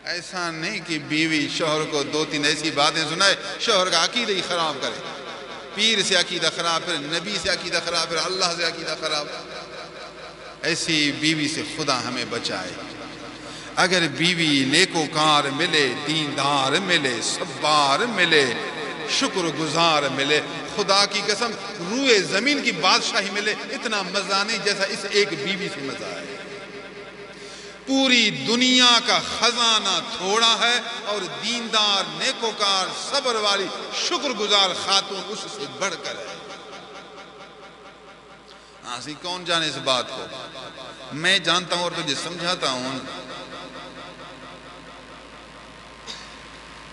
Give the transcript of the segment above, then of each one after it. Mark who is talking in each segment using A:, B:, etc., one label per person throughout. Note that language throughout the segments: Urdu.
A: ایسا نہیں کہ بیوی شوہر کو 2-3 ایسی باتیں سنائے شوہر کا عقیدہ ہی خراب کرے. پیر سے عقیدہ خراب، پھر نبی سے عقیدہ خراب، پھر اللہ سے عقیدہ خراب. ایسی بیوی سے خدا ہمیں بچائے. اگر بیوی نیکوکار ملے، دیندار ملے، صبار ملے، شکر گزار ملے، خدا کی قسم روئے زمین کی بادشاہی ملے، اتنا مزہ نہیں جیسا اس ایک بیوی سے مزہ ہے. پوری دنیا کا خزانہ تھوڑا ہے اور دیندار، نیکوکار، صبر والی، شکر گزار خاتون اس سے بڑھ کر ہے. آسی کون جانے اس بات کو؟ میں جانتا ہوں اور تجھے سمجھاتا ہوں.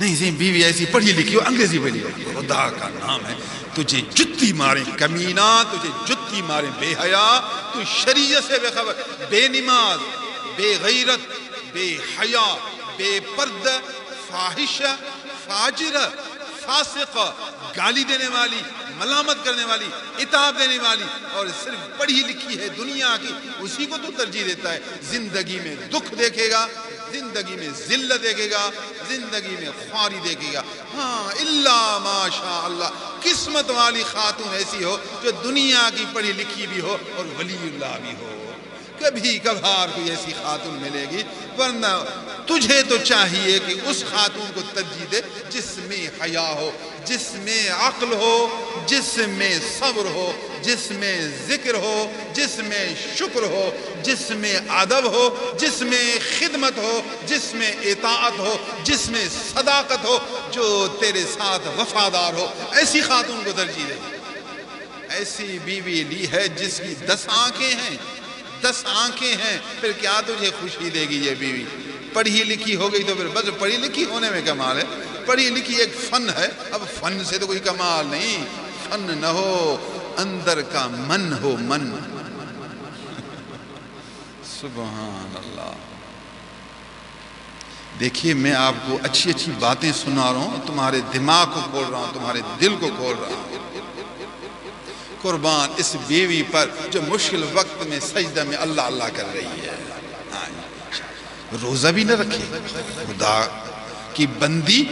A: نہیں بیوی ایسی پڑھی لکھی ہو، انگریزی پڑھی لکھی ہو، خدا کا نام ہے تجھے جتی ماریں کمینہ، تجھے جتی ماریں بے حیا، تو شریعت سے بے خبر، بے نماز، بے غیرت، بے حیا، بے پردہ، فاحش، فاجر، فاسق، گالی دینے والی، ملامت کرنے والی، عتاب دینے والی، اور صرف پڑھی لکھی ہے دنیا کی، اسی کو تو ترجیح دیتا ہے. زندگی میں دکھ دیکھے گا، زندگی میں ذلت دیکھے گا، زندگی میں خواری دیکھے گا. ہاں الا ماشاء اللہ، قسمت والی خاتون ایسی ہو جو دنیا کی پڑھی لکھی بھی ہو اور ولی اللہ بھی ہو. کبھی کبھار کوئی ایسی خاتون ملے گی، ورنہ تجھے تو چاہیے کہ اس خاتون کو ترجیح دے جس میں حیا ہو، جس میں عقل ہو، جس میں صبر ہو، جس میں ذکر ہو، جس میں شکر ہو، جس میں ادب ہو، جس میں خدمت ہو، جس میں اطاعت ہو، جس میں صداقت ہو، جو تیرے ساتھ وفادار ہو. ایسی خاتون کو ترجیح دے. ایسی بیوی لی ہے جس کی 10 آنکھیں ہیں، 10 آنکھیں ہیں. پھر کیا تجھے خوشی دے گی یہ بیوی؟ پڑھی لکھی ہو گئی تو پھر بس پڑھی لکھی ہونے میں کمال ہے. پڑھی لکھی ایک فن ہے، اب فن سے تو کوئی کمال نہیں. فن نہ ہو، اندر کا من ہو، من. سبحان اللہ. دیکھیے میں آپ کو اچھی اچھی باتیں سنا رہا ہوں، تمہارے دماغ کو کھول رہا ہوں، تمہارے دل کو کھول رہا ہوں. قربان اس بیوی پر جو مشکل وقت میں سجدہ میں اللہ اللہ کر رہی ہے. روزہ بھی نہ رکھے. خدا کی بندی،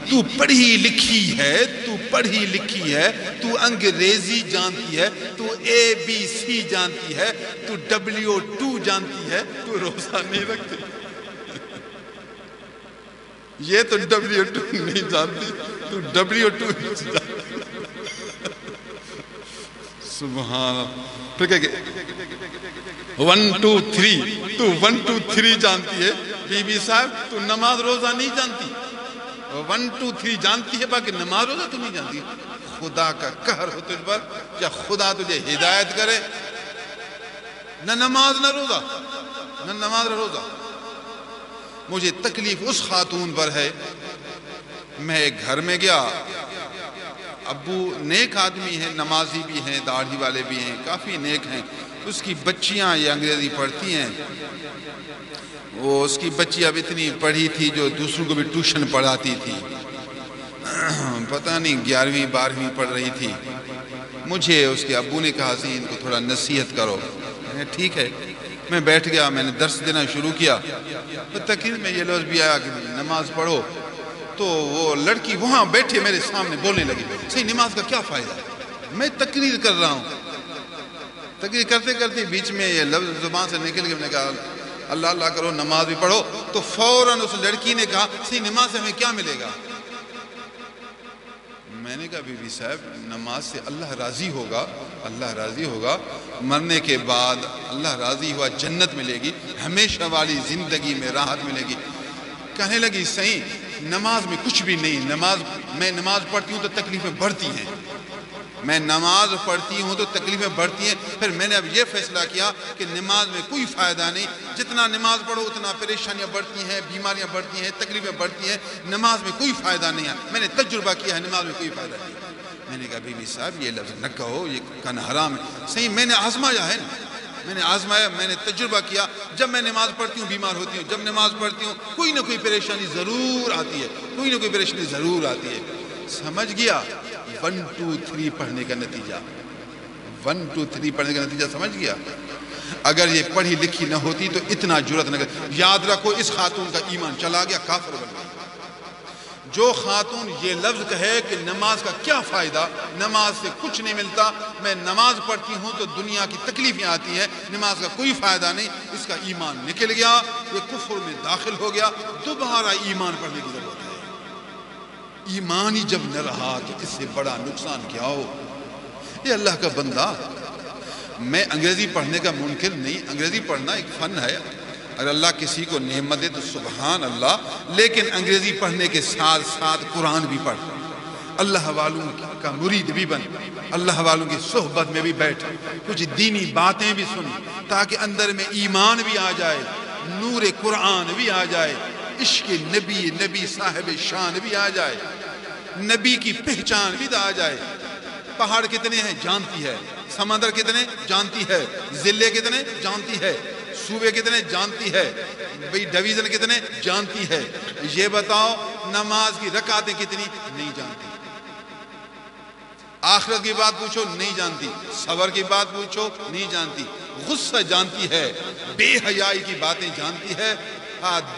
A: تو پڑھی لکھی ہے، تو پڑھی لکھی ہے، تو انگریزی جانتی ہے، تو ABC جانتی ہے، تو W2 جانتی ہے، تو روزہ نہیں رکھتی. یہ تو W2 نہیں جانتی، تو W2 جانتی. سبحان اللہ. پھر کہ 1 2 3، تو 1 2 3 جانتی ہے. بی بی صاحب تو نماز روزہ نہیں جانتی. 1 2 3 جانتی ہے، باقی نماز روزہ تو نہیں جانتی. خدا کا قہر ہو تجھ پر، کیا خدا تجھے ہدایت کرے. نہ نماز نہ روزہ، نہ نماز نہ روزہ. مجھے تکلیف اس خاتون پر ہے. میں ایک گھر میں گیا، ابو نیک آدمی ہیں، نمازی بھی ہیں، داڑھی والے بھی ہیں، کافی نیک ہیں. اس کی بچیاں یہ انگریزی پڑھتی ہیں. وہ اس کی بچی اب اتنی پڑھی تھی جو دوسروں کو بھی ٹیوشن پڑھاتی تھی. پتہ نہیں 11ویں 12ویں پڑھ رہی تھی. مجھے اس کے ابو نے کہا سی ان کو تھوڑا نصیحت کرو. میں ٹھیک ہے. میں بیٹھ گیا، میں نے درس دینا شروع کیا. تو تقریر میں یہ لفظ بھی آیا کہ نماز پڑھو. تو وہ لڑکی وہاں بیٹھے میرے سامنے بولنے لگی، صحیح نماز کا کیا فائدہ ہے. میں تقریر کر رہا ہوں. تقریر کرتے کرتے بیچ میں یہ لفظ زبان سے نکل کے میں نے کہا اللہ اللہ کرو، نماز بھی پڑھو. تو فوراً اس لڑکی نے کہا صحیح نماز سے ہمیں کیا ملے گا. میں نے کہا بی بی صاحب نماز سے اللہ راضی ہوگا، اللہ راضی ہوگا. مرنے کے بعد اللہ راضی ہوا جنت ملے گی، ہمیشہ والی زندگی میں راحت ملے گی. کہنے لگی صحیح نماز میں کچھ بھی نہیں. میں نماز پڑھتی ہوں تو تکلیفیں بڑھتی ہیں. میں نماز پڑھتی ہوں تو تکلیفیں بڑھتی ہیں. پھر میں نے اب یہ فیصلہ کیا کہ نماز میں کوئی فائدہ نہیں. جتنا نماز پڑھو اتنا پریشانیاں بڑھتی ہیں، بیماریاں بڑھتی ہیں، تکلیفیں بڑھتی ہیں. نماز میں کوئی فائدہ نہیں ہے. میں نے تجربہ کیا ہے، نماز میں کوئی فائدہ نہیں. میں نے کہا بی بی صاحب یہ لفظ نہ کہو، یہ کن حرام ہے. صحیح میں نے آزمایا ہے نا، میں نے آزمایا، میں نے تجربہ کیا. جب میں نماز پڑھتی ہوں بیمار ہوتی ہوں، جب نماز پڑھتی ہوں کوئی نہ کوئی پریشانی ضرور آتی ہے، کوئی نہ کوئی پریشانی ضرور آتی ہے. سمجھ گیا 1 2 3 پڑھنے کا نتیجہ. 1 2 3 پڑھنے کا نتیجہ سمجھ گیا. اگر یہ پڑھی لکھی نہ ہوتی تو اتنا جرأت نہ کرتی. یاد رکھو اس خاتون کا ایمان چلا گیا، کافر بن گئی. جو خاتون یہ لفظ کہے کہ نماز کا کیا فائدہ، نماز سے کچھ نہیں ملتا، میں نماز پڑھتی ہوں تو دنیا کی تکلیفیں آتی ہیں، نماز کا کوئی فائدہ نہیں، اس کا ایمان نکل گیا، یہ کفر میں داخل ہو گیا. دوبارہ ایمان پڑھنے کی ضرورت ہے. ایمان ہی جب نہ رہا تو اس سے بڑا نقصان کیا ہو. یہ اللہ کا بندہ، میں انگریزی پڑھنے کا منکر نہیں، انگریزی پڑھنا ایک فن ہے. اگر اللہ کسی کو نعمت دے تو سبحان اللہ، لیکن انگریزی پڑھنے کے ساتھ ساتھ قرآن بھی پڑھ، اللہ والوں کا مرید بھی بن، اللہ والوں کی صحبت میں بھی بیٹھ، کچھ دینی باتیں بھی سن، تاکہ اندر میں ایمان بھی آ جائے، نور قرآن بھی آ جائے، عشق نبی، نبی صاحب شان بھی آ جائے، نبی کی پہچان بھی آ جائے. پہاڑ کتنے ہیں جانتی ہے، سمندر کتنے جانتی ہے، ضلع کتنے جانتی ہے، صوبے کتنے جانتی ہے، بھئی ڈویژن کتنے جانتی ہے. یہ بتاؤ نماز کی رکعتیں کتنی نہیں جانتی. آخرت کی بات پوچھو نہیں جانتی، صبر کی بات پوچھو نہیں جانتی، غصہ جانتی ہے، بے حیائی کی باتیں جانتی ہے،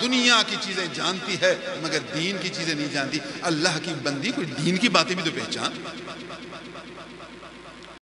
A: دنیا کی چیزیں جانتی ہے، مگر دین کی چیزیں نہیں جانتی. اللہ کی بندی کوئی دین کی باتیں بھی تو پہچان.